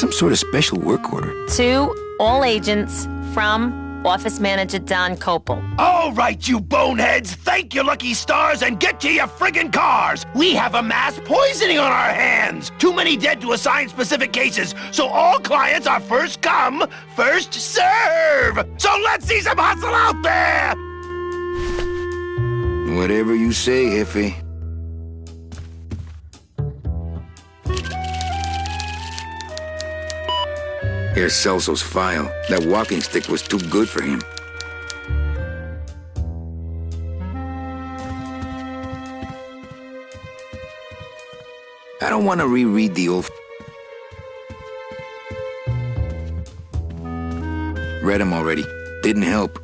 some sort of special work order. To all agents from Office Manager Don Copel. All right, you boneheads, thank your lucky stars and get to your friggin' cars. We have a mass poisoning on our hands. Too many dead to assign specific cases, so all clients are first come, first serve. So let's see some hustle out there. Whatever you say, Jefe. Here's Celso's file. That walking stick was too good for him. I don't want to reread the old... Read them already. Didn't help.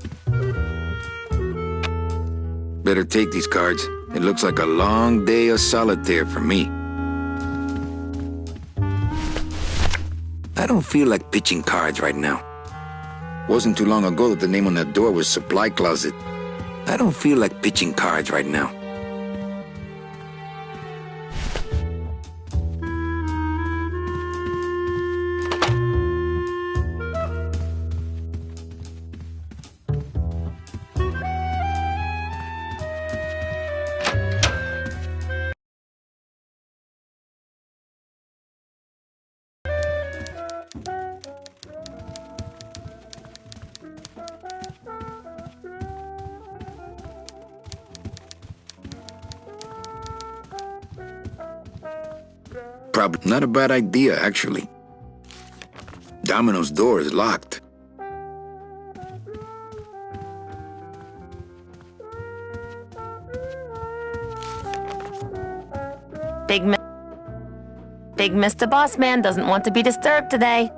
Better take these cards. It looks like a long day of solitaire for me. I don't feel like pitching cards right now. Wasn't too long ago that the name on that door was Supply Closet. I don't feel like pitching cards right now. Probably not a bad idea, actually. Domino's door is locked. Big Mr. Boss Man doesn't want to be disturbed today.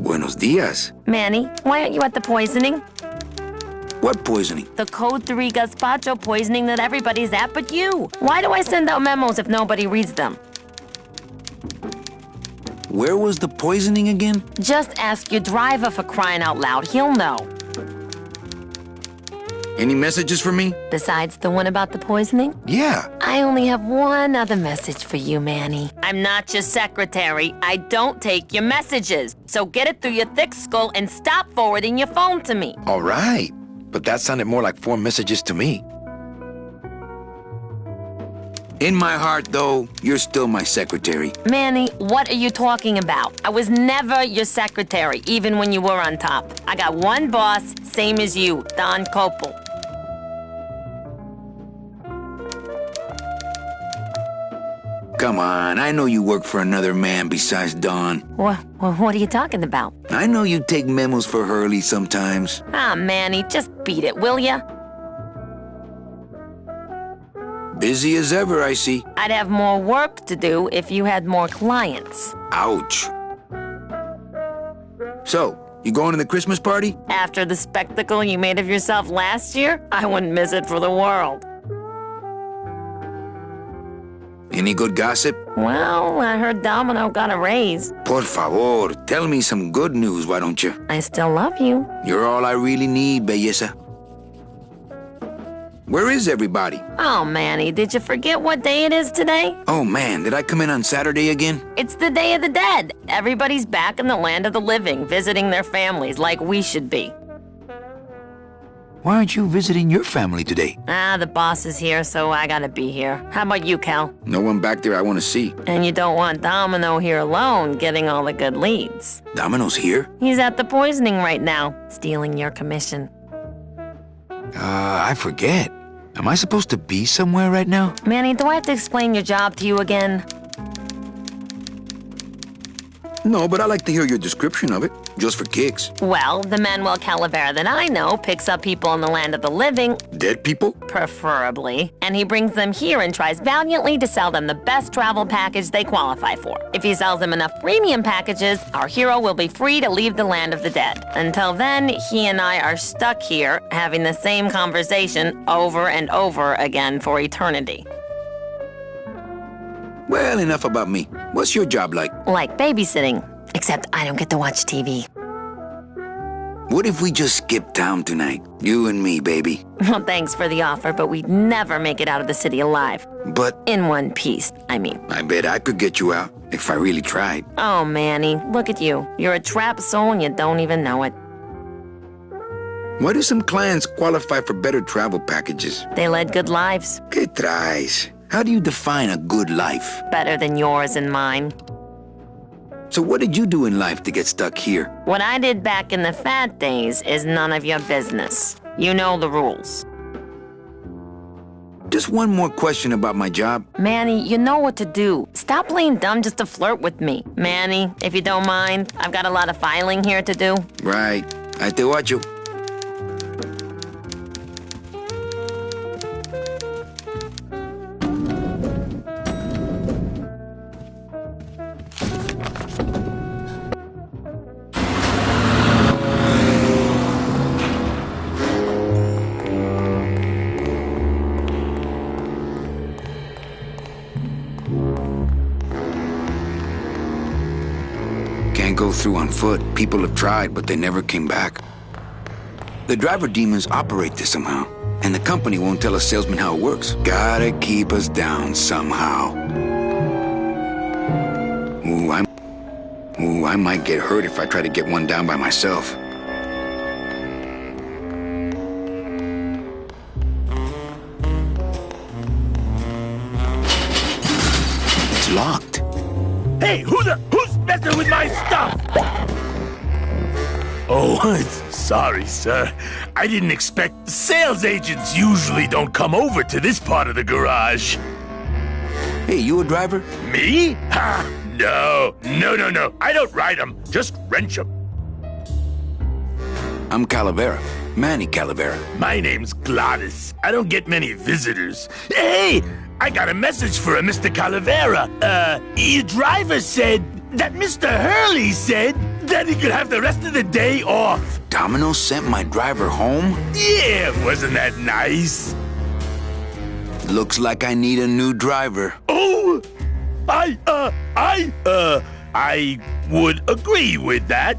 Buenos dias. Manny, why aren't you at the poisoning? What poisoning? The Code 3 gazpacho poisoning that everybody's at but you. Why do I send out memos if nobody reads them? Where was the poisoning again? Just ask your driver, for crying out loud. He'll know. Any messages for me? Besides the one about the poisoning? Yeah. I only have one other message for you, Manny. I'm not your secretary. I don't take your messages. So get it through your thick skull and stop forwarding your phone to me. All right. But that sounded more like 4 messages to me. In my heart, though, you're still my secretary. Manny, what are you talking about? I was never your secretary, even when you were on top. I got one boss, same as you, Don Copel. Come on, I know you work for another man besides Don. What are you talking about? I know you take memos for Hurley sometimes. Ah, Manny, just beat it, will ya? Busy as ever, I see. I'd have more work to do if you had more clients. Ouch. So, you going to the Christmas party? After the spectacle you made of yourself last year, I wouldn't miss it for the world. Any good gossip? Well, I heard Domino got a raise. Por favor, tell me some good news, why don't you? I still love you. You're all I really need, belleza. Where is everybody? Oh, Manny, did you forget what day it is today? Oh, man, did I come in on Saturday again? It's the Day of the Dead. Everybody's back in the land of the living, visiting their families like we should be. Why aren't you visiting your family today? Ah, the boss is here, so I gotta be here. How about you, Cal? No one back there I want to see. And you don't want Domino here alone, getting all the good leads. Domino's here? He's at the poisoning right now, stealing your commission. I forget. Am I supposed to be somewhere right now? Manny, do I have to explain your job to you again? No, but I like to hear your description of it, just for kicks. Well, the Manuel Calavera that I know picks up people in the land of the living. Dead people? Preferably. And he brings them here and tries valiantly to sell them the best travel package they qualify for. If he sells them enough premium packages, our hero will be free to leave the land of the dead. Until then, he and I are stuck here, having the same conversation over and over again for eternity. Well, enough about me. What's your job like? Like babysitting, except I don't get to watch TV. What if we just skip town tonight? You and me, baby. Well, thanks for the offer, but we'd never make it out of the city alive. But In one piece, I mean. I bet I could get you out if I really tried. Oh, Manny, look at you. You're a trapped soul and you don't even know it. Why do some clients qualify for better travel packages? They led good lives. ¿Qué traes? How do you define a good life? Better than yours and mine. So what did you do in life to get stuck here? What I did back in the fat days is none of your business. You know the rules. Just one more question about my job. Manny, you know what to do. Stop playing dumb just to flirt with me. Manny, if you don't mind, I've got a lot of filing here to do. Right. I te watcho. Can't go through on foot. People have tried, but they never came back. The driver demons operate this somehow, and the company won't tell a salesman how it works. Gotta keep us down somehow. Ooh, I might get hurt if I try to get one down by myself. It's locked. Hey, who's messing with my stuff? Oh, sorry, sir. I didn't expect... Sales agents usually don't come over to this part of the garage. Hey, you a driver? Me? Ha! No. I don't ride them, just wrench them. I'm Calavera. Manny Calavera. My name's Gladys. I don't get many visitors. Hey! I got a message for a Mr. Calavera. Your driver said that Mr. Hurley said that he could have the rest of the day off. Domino sent my driver home? Yeah, wasn't that nice? Looks like I need a new driver. Oh, I would agree with that.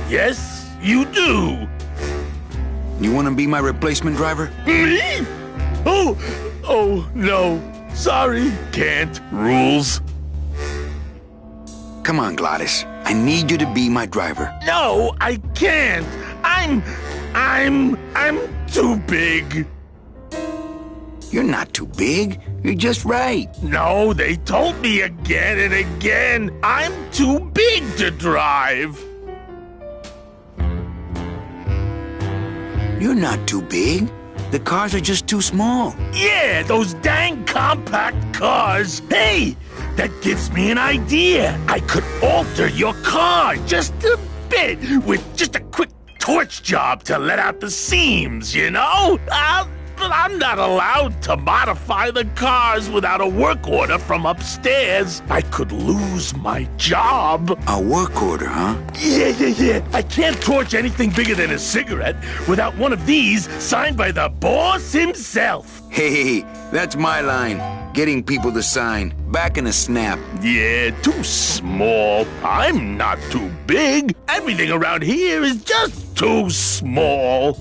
Yes, you do. You want to be my replacement driver? Me? Oh, no. Sorry. Can't. Rules. Come on, Gladys. I need you to be my driver. No, I can't. I'm too big. You're not too big. You're just right. No, they told me again and again. I'm too big to drive. You're not too big. The cars are just too small. Yeah, those dang compact cars. Hey, that gives me an idea. I could alter your car just a bit with just a quick torch job to let out the seams, you know? But I'm not allowed to modify the cars without a work order from upstairs. I could lose my job. A work order, huh? Yeah. I can't torch anything bigger than a cigarette without one of these signed by the boss himself. Hey, that's my line. Getting people to sign. Back in a snap. Yeah, too small. I'm not too big. Everything around here is just too small.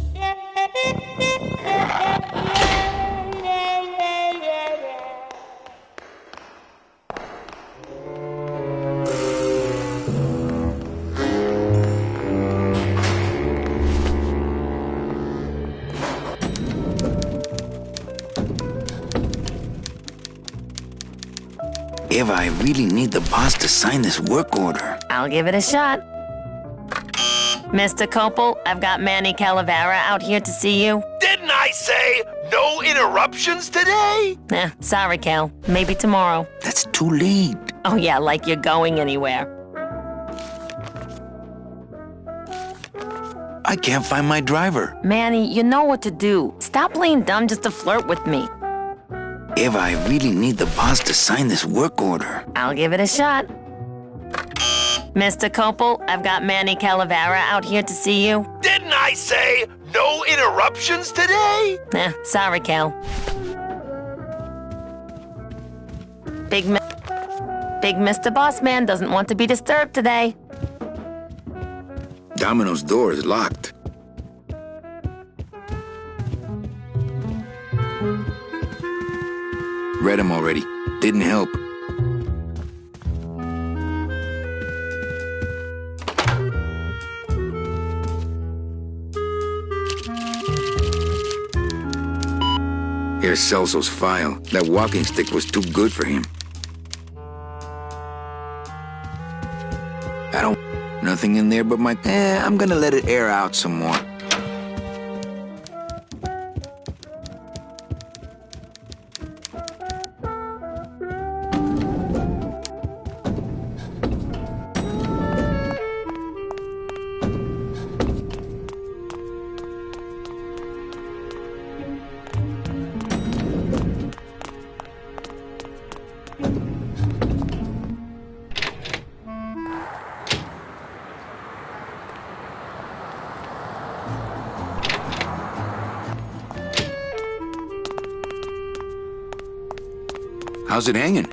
Eva, I really need the boss to sign this work order. I'll give it a shot. Mr. Copel, I've got Manny Calavera out here to see you. Didn't I say no interruptions today? Sorry, Cal. Maybe tomorrow. That's too late. Oh, yeah, like you're going anywhere. I can't find my driver. Manny, you know what to do. Stop playing dumb just to flirt with me. Eva, I really need the boss to sign this work order. I'll give it a shot. Mr. Copel, I've got Manny Calavera out here to see you. Didn't I say no interruptions today? Sorry, Cal. Big Mr. Boss Man doesn't want to be disturbed today. Domino's door is locked. Read them already. Didn't help. Here's Celso's file. That walking stick was too good for him. I don't... Nothing in there but my... I'm gonna let it air out some more. How's it hanging?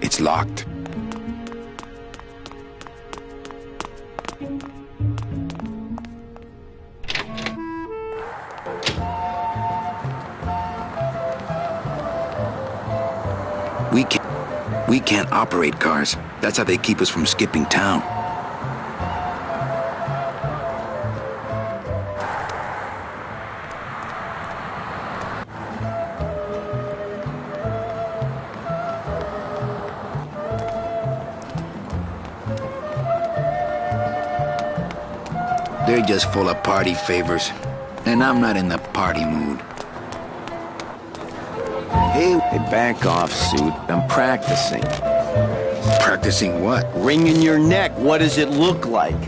It's locked. We can't operate cars. That's how they keep us from skipping town. They're just full of party favors, and I'm not in the party mood. Hey, back off, Suit. I'm practicing. Practicing what? Wringing your neck. What does it look like?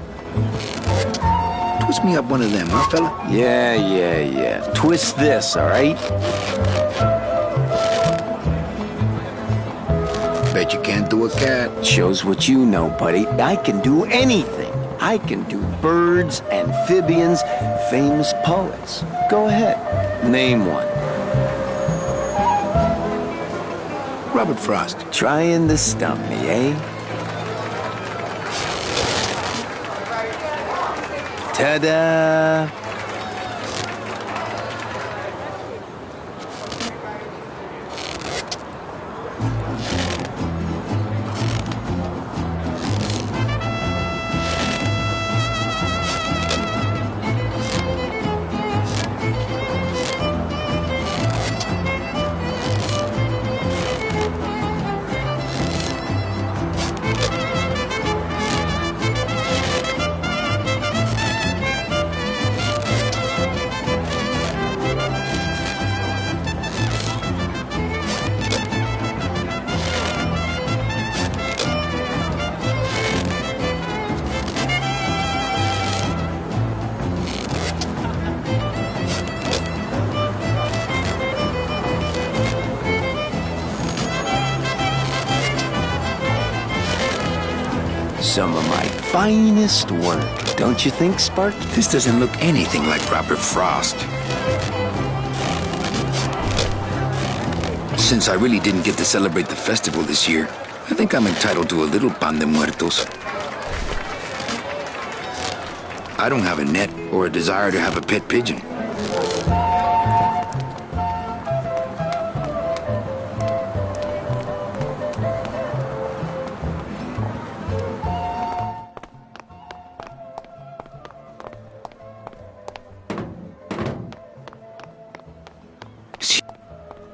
Twist me up one of them, huh, fella? Yeah. Twist this, all right? Bet you can't do a cat. Shows what you know, buddy. I can do anything. I can do birds, amphibians, famous poets. Go ahead. Name one. Robert Frost. Trying to stump me, eh? Ta-da! Some of my finest work, don't you think, Spark? This doesn't look anything like Robert Frost. Since I really didn't get to celebrate the festival this year, I think I'm entitled to a little pan de muertos. I don't have a net or a desire to have a pet pigeon.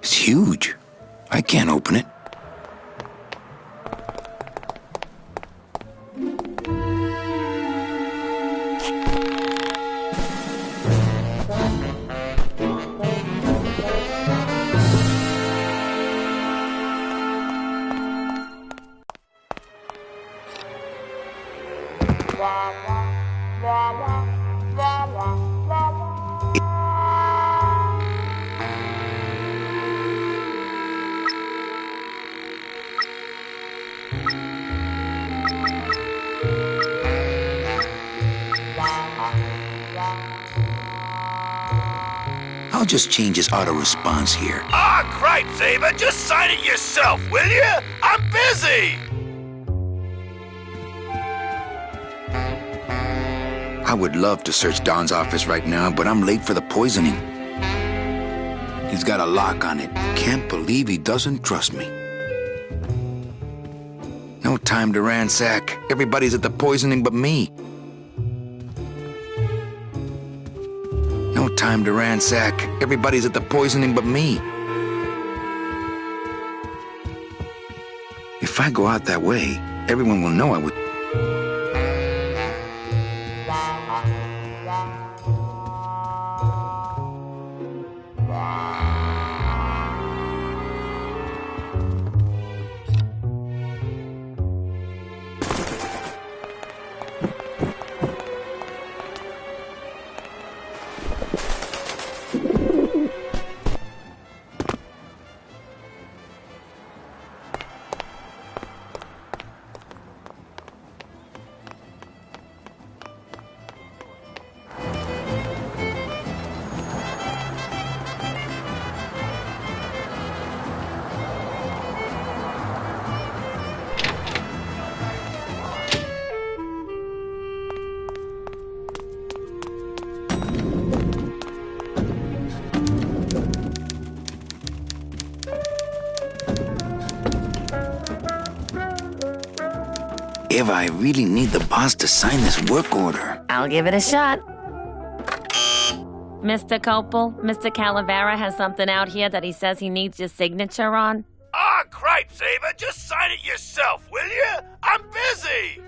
It's huge. I can't open it. I'll just change his auto response here. Ah, cripe, Saber, just sign it yourself, will you? I'm busy! I would love to search Don's office right now, but I'm late for the poisoning. He's got a lock on it. Can't believe he doesn't trust me. No time to ransack. Everybody's at the poisoning but me. No time to ransack. Everybody's at the poisoning but me. If I go out that way, everyone will know I would... Eva, I really need the boss to sign this work order. I'll give it a shot. Mr. Copel, Mr. Calavera has something out here that he says he needs your signature on. Ah, cripes, Ava, just sign it yourself, will you? I'm busy!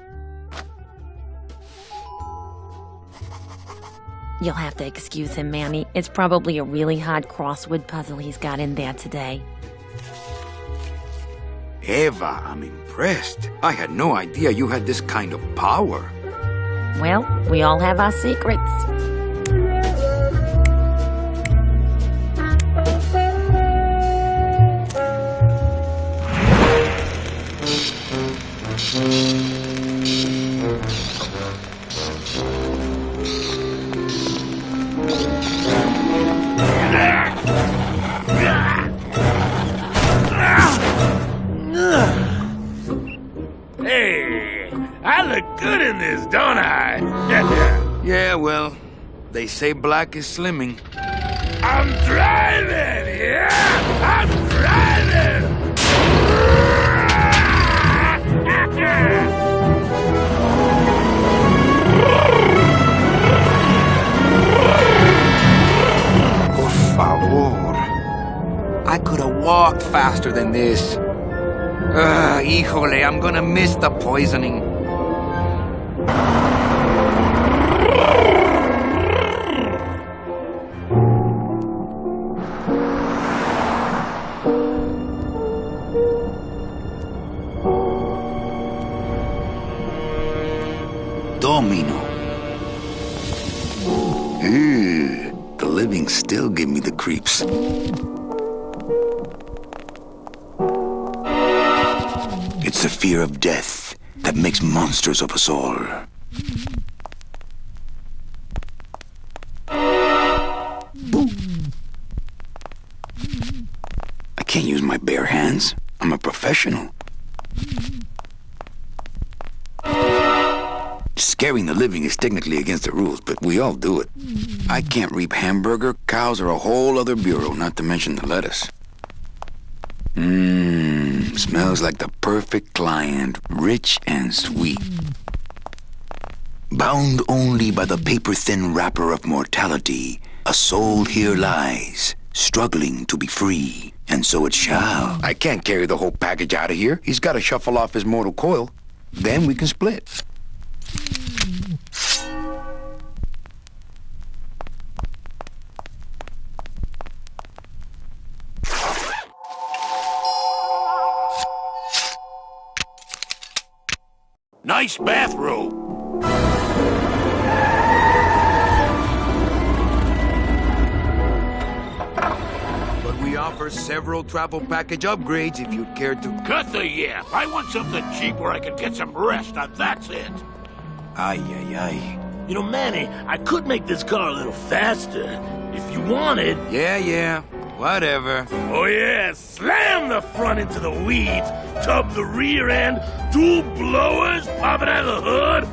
You'll have to excuse him, Manny. It's probably a really hard crossword puzzle he's got in there today. Eva, I'm impressed. I had no idea you had this kind of power. Well, we all have our secrets. Hey, I look good in this, don't I? Yeah, well, they say black is slimming. I'm driving, yeah! I'm driving! Por favor. I could have walked faster than this. Híjole, I'm gonna miss the poisoning. Domino. The living still give me the creeps. It's the fear of death that makes monsters of us all. I can't use my bare hands. I'm a professional. Scaring the living is technically against the rules, but we all do it. I can't reap hamburger. Cows are a whole other bureau, not to mention the lettuce. Smells like the perfect client, rich and sweet. Bound only by the paper-thin wrapper of mortality, a soul here lies, struggling to be free, and so it shall. I can't carry the whole package out of here. He's got to shuffle off his mortal coil. Then we can split. Nice bathrobe. But we offer several travel package upgrades if you'd care to... Cut the yap. I want something cheap where I can get some rest. Now that's it. Ay. You know, Manny, I could make this car a little faster if you wanted. Yeah. Whatever. Oh yeah, slam the front into the weeds, tub the rear end, dual blowers popping out of the hood.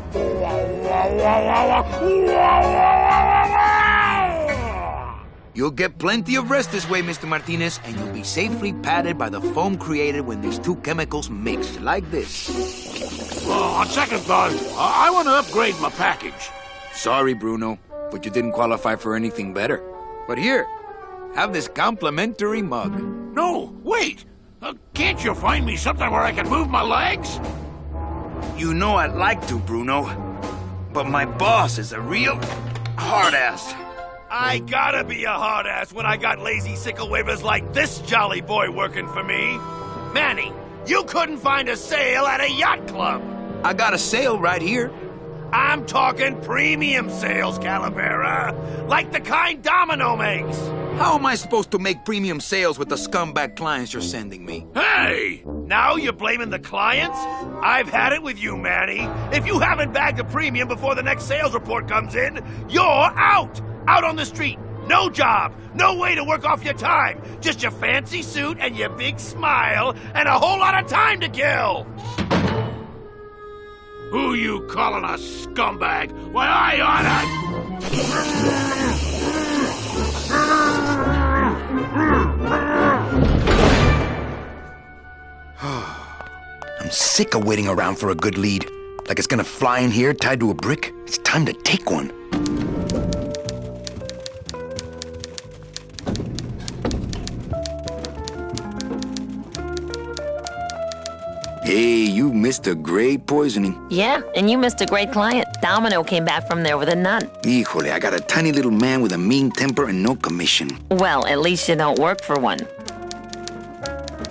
You'll get plenty of rest this way, Mr. Martinez, and you'll be safely padded by the foam created when these two chemicals mix, like this. On second thought, I want to upgrade my package. Sorry, Bruno, but you didn't qualify for anything better. But here, have this complimentary mug. No, wait! Can't you find me something where I can move my legs? You know I'd like to, Bruno, but my boss is a real hard-ass. I gotta be a hard-ass when I got lazy sickle wavers like this jolly boy working for me. Manny, you couldn't find a sale at a yacht club. I got a sale right here. I'm talking premium sales, Calavera. Like the kind Domino makes. How am I supposed to make premium sales with the scumbag clients you're sending me? Hey! Now you're blaming the clients? I've had it with you, Manny. If you haven't bagged a premium before the next sales report comes in, you're out! Out on the street. No job. No way to work off your time. Just your fancy suit and your big smile and a whole lot of time to kill. Who you calling a scumbag? Why, I oughta... I'm sick of waiting around for a good lead. Like it's gonna fly in here tied to a brick. It's time to take one. Hey, you missed a great poisoning. Yeah, and you missed a great client. Domino came back from there with a nut. Híjole, I got a tiny little man with a mean temper and no commission. Well, at least you don't work for one.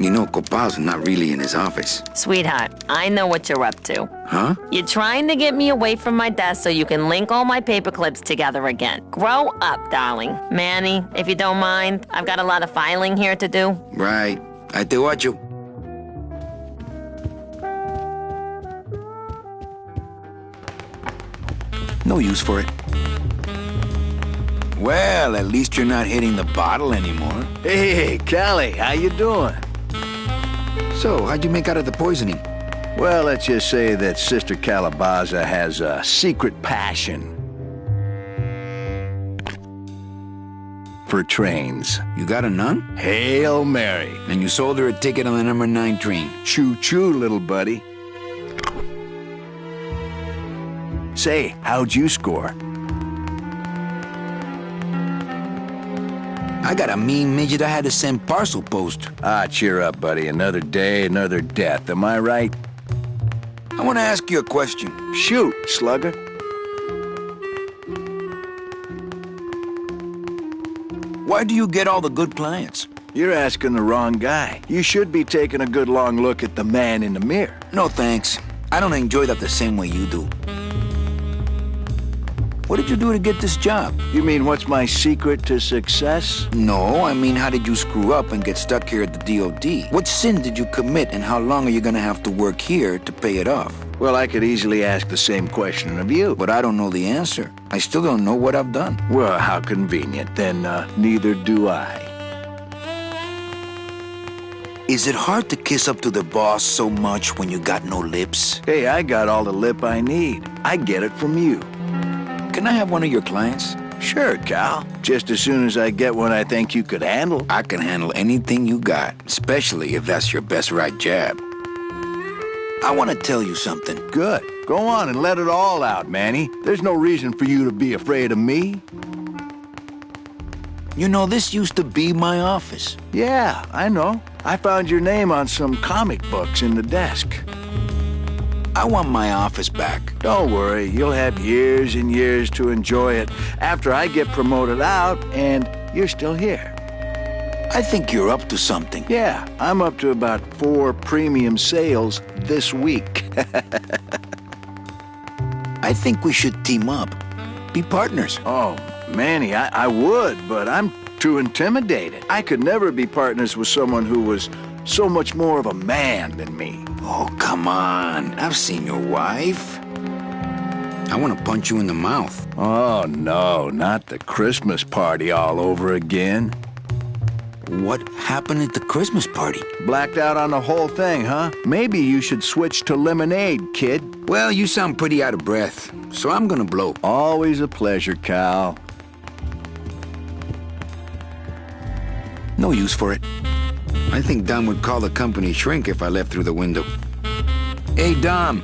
You know, Copal's not really in his office. Sweetheart, I know what you're up to. Huh? You're trying to get me away from my desk so you can link all my paper clips together again. Grow up, darling. Manny, if you don't mind, I've got a lot of filing here to do. Right. I te watcho. No use for it. Well, at least you're not hitting the bottle anymore. Hey, Callie, how you doing? So, how'd you make out of the poisoning? Well, let's just say that Sister Calabaza has a secret passion for trains. You got a nun? Hail Mary. And you sold her a ticket on the number 9 train. Choo-choo, little buddy. Say, how'd you score? I got a mean midget I had to send parcel post. Ah, cheer up, buddy. Another day, another death. Am I right? I want to ask you a question. Shoot, slugger. Why do you get all the good clients? You're asking the wrong guy. You should be taking a good long look at the man in the mirror. No thanks. I don't enjoy that the same way you do. What did you do to get this job? You mean what's my secret to success? No, I mean how did you screw up and get stuck here at the DOD? What sin did you commit and how long are you gonna have to work here to pay it off? Well, I could easily ask the same question of you. But I don't know the answer. I still don't know what I've done. Well, how convenient. Then neither do I. Is it hard to kiss up to the boss so much when you got no lips? Hey, I got all the lip I need. I get it from you. Can I have one of your clients? Sure, Cal. Just as soon as I get one I think you could handle. I can handle anything you got, especially if that's your best right jab. I want to tell you something. Good. Go on and let it all out, Manny. There's no reason for you to be afraid of me. You know, this used to be my office. Yeah, I know. I found your name on some comic books in the desk. I want my office back. Don't worry, you'll have years and years to enjoy it after I get promoted out and you're still here. I think you're up to something. Yeah, I'm up to about 4 premium sales this week. I think we should team up. Be partners. Oh, Manny, I would, but I'm too intimidated. I could never be partners with someone who was so much more of a man than me. Oh, come on. I've seen your wife. I want to punch you in the mouth. Oh, no, not the Christmas party all over again. What happened at the Christmas party? Blacked out on the whole thing, huh? Maybe you should switch to lemonade, kid. Well, you sound pretty out of breath, so I'm gonna blow. Always a pleasure, Cal. No use for it. I think Dom would call the company shrink if I left through the window. Hey, Dom.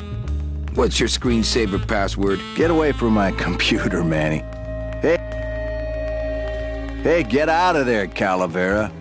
What's your screensaver password? Get away from my computer, Manny. Hey, get out of there, Calavera.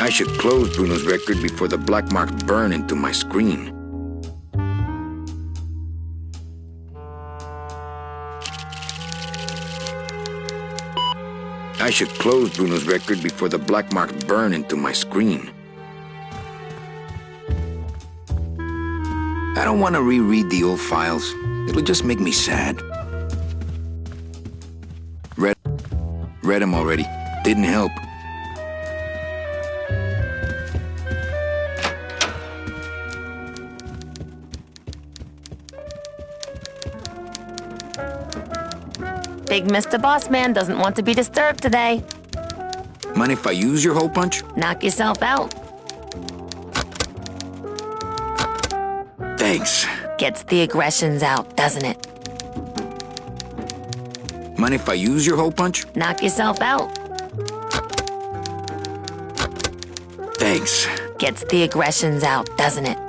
I should close Bruno's record before the black marks burn into my screen. I should close Bruno's record before the black marks burn into my screen. I don't want to reread the old files. It'll just make me sad. Read them already. Didn't help. Big Mr. Boss Man doesn't want to be disturbed today. Mind if I use your hole punch? Knock yourself out. Thanks. Gets the aggressions out, doesn't it? Mind if I use your hole punch? Knock yourself out. Thanks. Gets the aggressions out, doesn't it?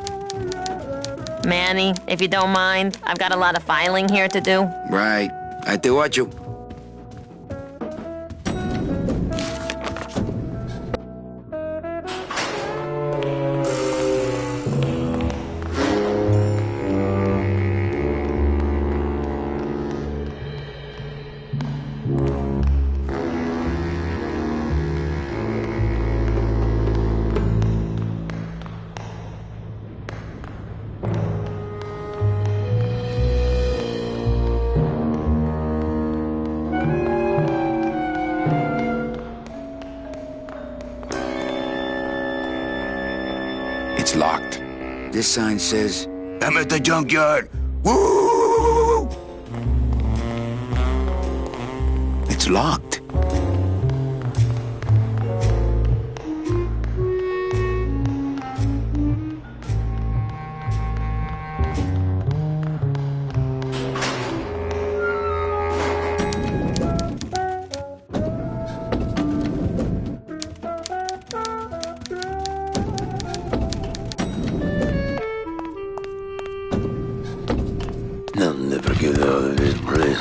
Manny, if you don't mind, I've got a lot of filing here to do. Right. I te watcho. It's locked. This sign says, I'm at the junkyard. Woo! It's locked. I'll never get out of this place.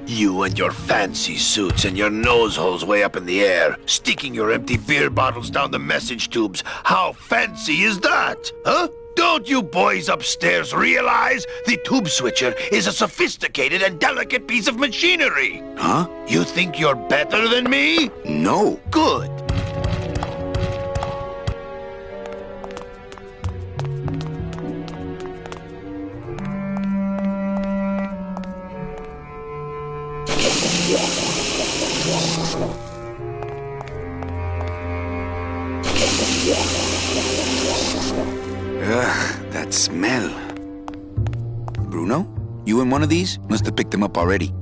You and your fancy suits and your nose holes way up in the air, sticking your empty beer bottles down the message tubes. How fancy is that? Huh? Don't you boys upstairs realize the tube switcher is a sophisticated and delicate piece of machinery? Huh? You think you're better than me? No. Good. Ugh, that smell. Bruno, you in one of these? Must have picked them up already.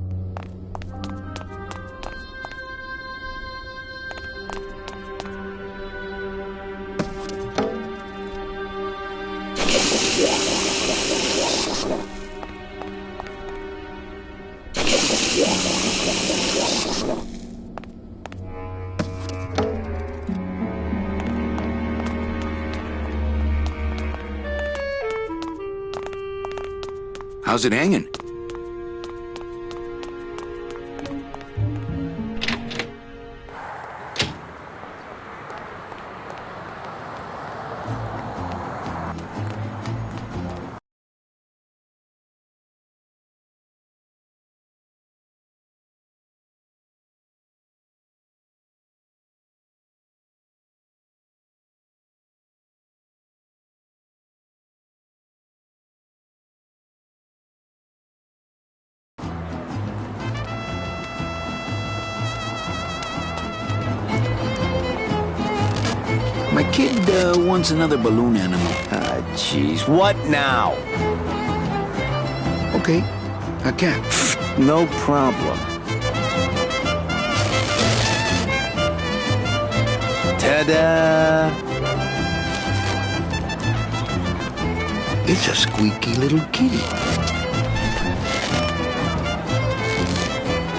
How's it hanging? wants another balloon animal. Ah, jeez. What now? Okay, a cat. No problem. Ta-da! It's a squeaky little kitty.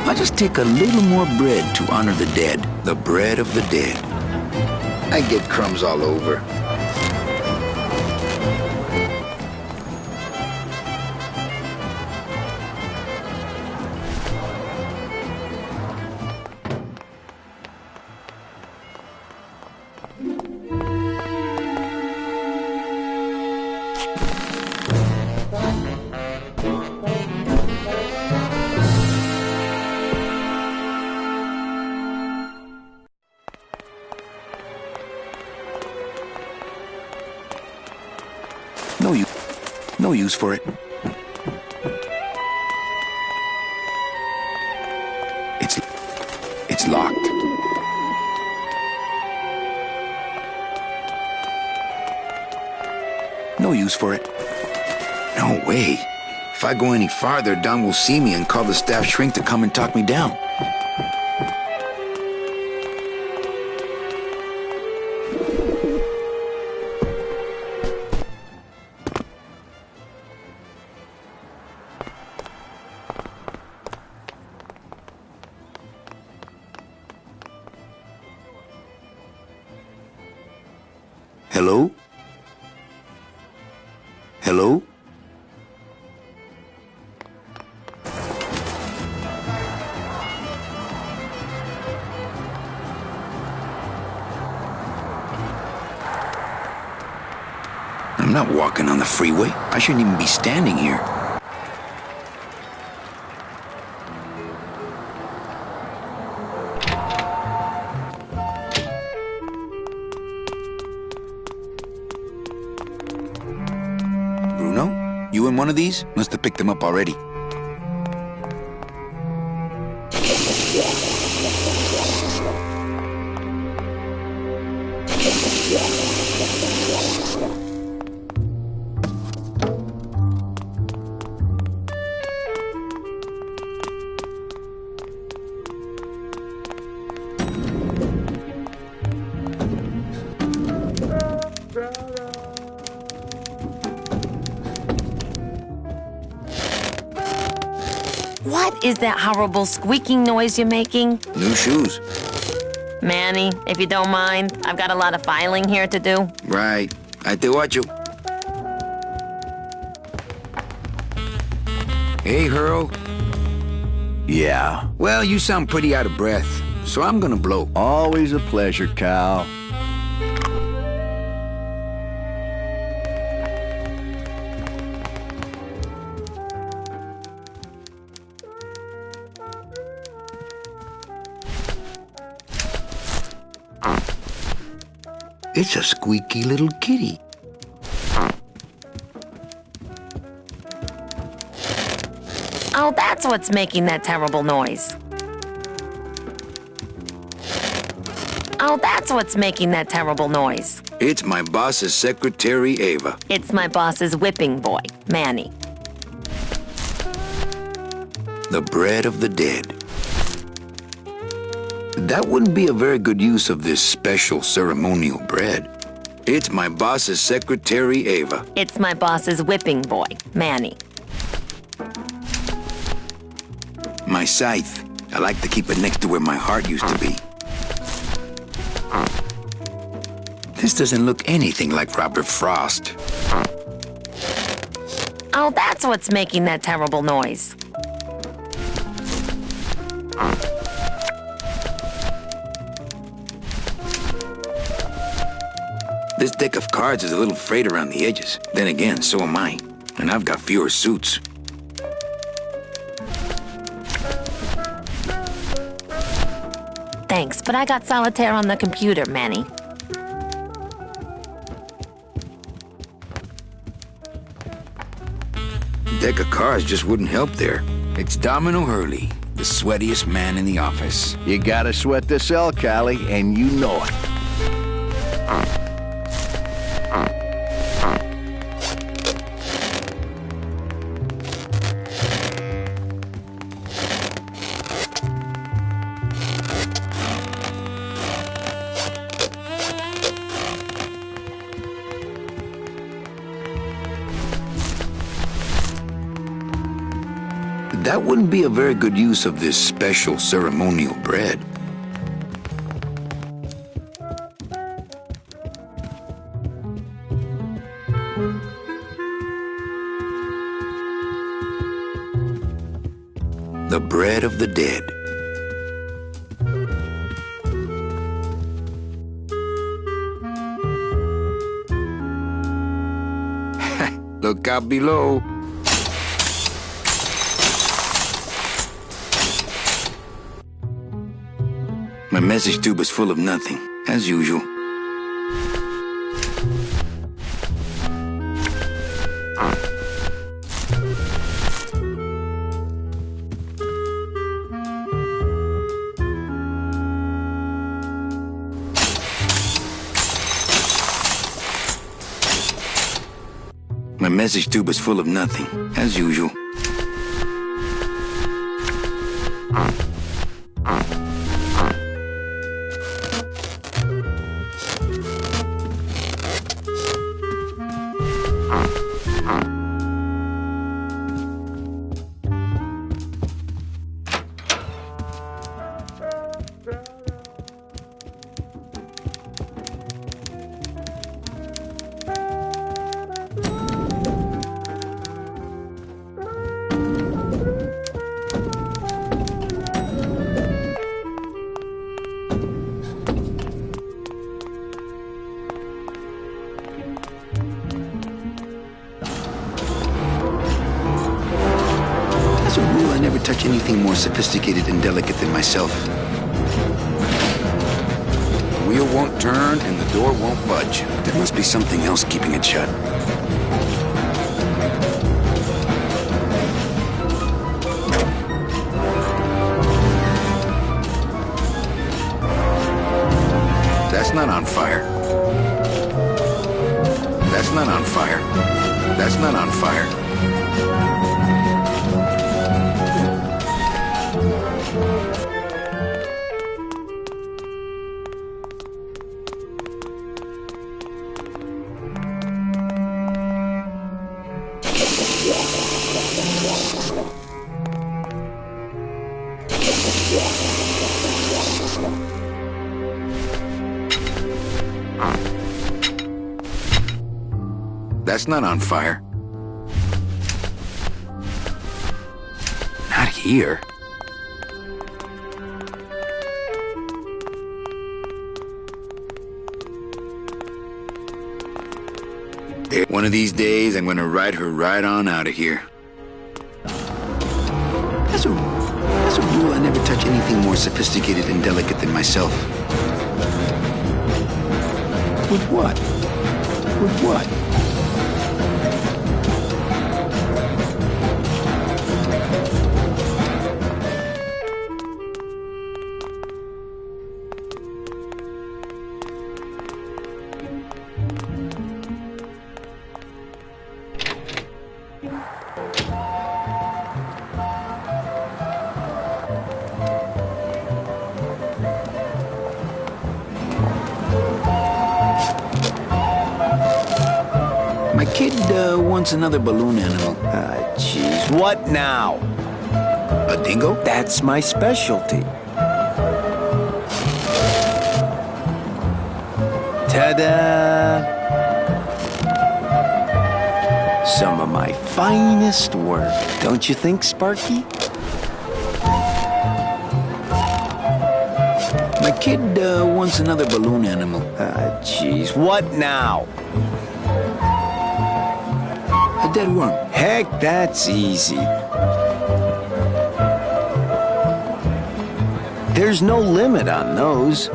I'll just take a little more bread to honor the dead. The bread of the dead. I get crumbs all over. No use for it. It's locked. No use for it. No way. If I go any farther, Don will see me and call the staff shrink to come and talk me down. Hello? Hello? I'm not walking on the freeway. I shouldn't even be standing here. Bruno, you in one of these? Must have picked them up already. What is that horrible squeaking noise you're making? New shoes. Manny, if you don't mind, I've got a lot of filing here to do. Right. I te watcho. Hey, Hurl. Yeah. Well, you sound pretty out of breath, so I'm gonna blow. Always a pleasure, Cal. It's a squeaky little kitty. Oh, that's what's making that terrible noise. Oh, that's what's making that terrible noise. It's my boss's secretary, Ava. It's my boss's whipping boy, Manny. The bread of the dead. That wouldn't be a very good use of this special ceremonial bread. It's my boss's secretary, Ava. It's my boss's whipping boy, Manny. My scythe. I like to keep it next to where my heart used to be. This doesn't look anything like Robert Frost. Oh, that's what's making that terrible noise. This deck of cards is a little frayed around the edges. Then again, so am I. And I've got fewer suits. Thanks, but I got solitaire on the computer, Manny. Deck of cards just wouldn't help there. It's Domino Hurley, the sweatiest man in the office. You gotta sweat the cell, Callie, and you know it. That wouldn't be a very good use of this special ceremonial bread. The bread of the dead. Look out below. My message tube is full of nothing, as usual. My message tube is full of nothing, as usual. As a rule, I never touch anything more sophisticated and delicate than myself. The wheel won't turn and the door won't budge. There must be something else keeping it shut. That's not on fire. That's not on fire. That's not on fire. That's not on fire. Not here. One of these days, I'm gonna ride her right on out of here. As a rule, I never touch anything more sophisticated and delicate than myself. With what? With what? My kid wants another balloon animal. Jeez. What now? A dingo? That's my specialty. Ta-da! Some of my finest work. Don't you think, Sparky? My kid wants another balloon animal. Jeez. What now? A dead worm. Heck, that's easy. There's no limit on those.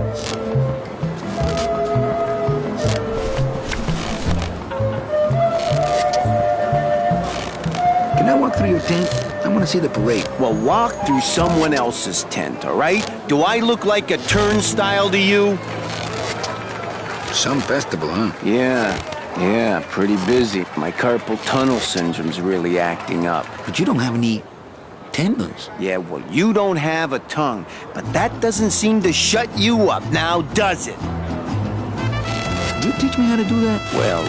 Can I walk through your tent? I want to see the parade. Well, walk through someone else's tent, all right? Do I look like a turnstile to you? Some festival, huh? Yeah, pretty busy. My carpal tunnel syndrome's really acting up. But you don't have any tendons. Yeah, well, you don't have a tongue, but that doesn't seem to shut you up now, does it? you teach me how to do that? Well,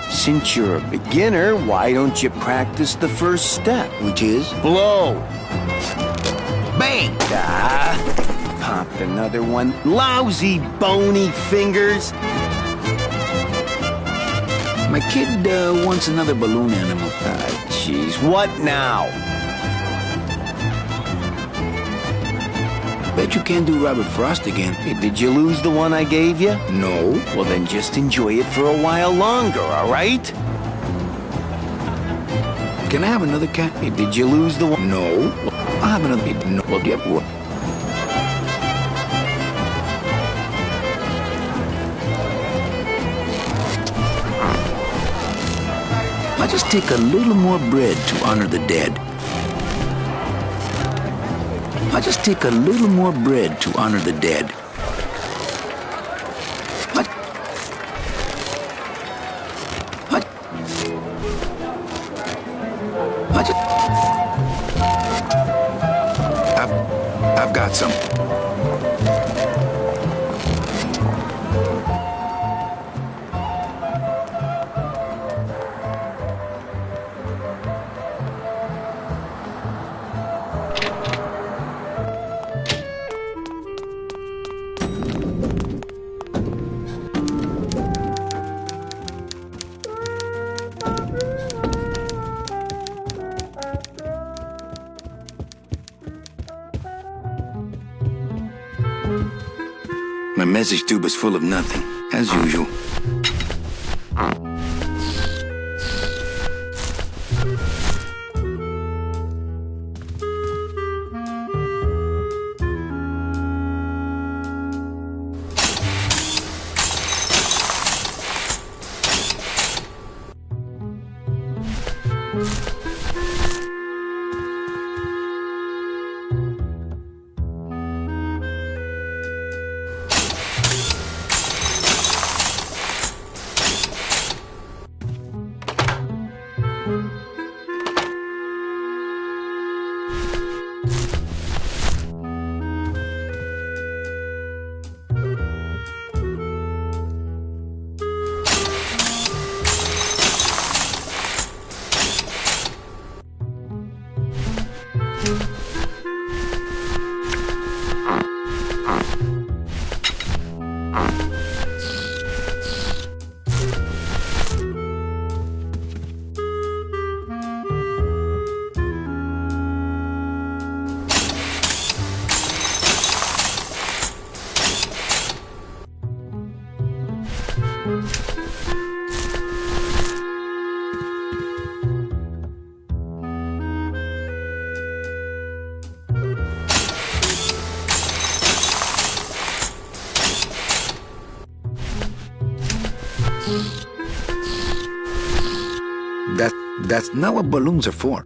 since you're a beginner, why don't you practice the first step? Which is? Blow. Bang! Pop another one. Lousy, bony fingers. My kid wants another balloon animal. Jeez, what now? Bet you can't do Robert Frost again. Hey, did you lose the one I gave you? No. Well, then just enjoy it for a while longer, all right? Can I have another cat? Hey, did you lose the one? No. I'll have another. No. Well, yeah. I'll just take a little more bread to honor the dead. I'll just take a little more bread to honor the dead. I've got some. My message tube is full of nothing, as usual. That's not what balloons are for.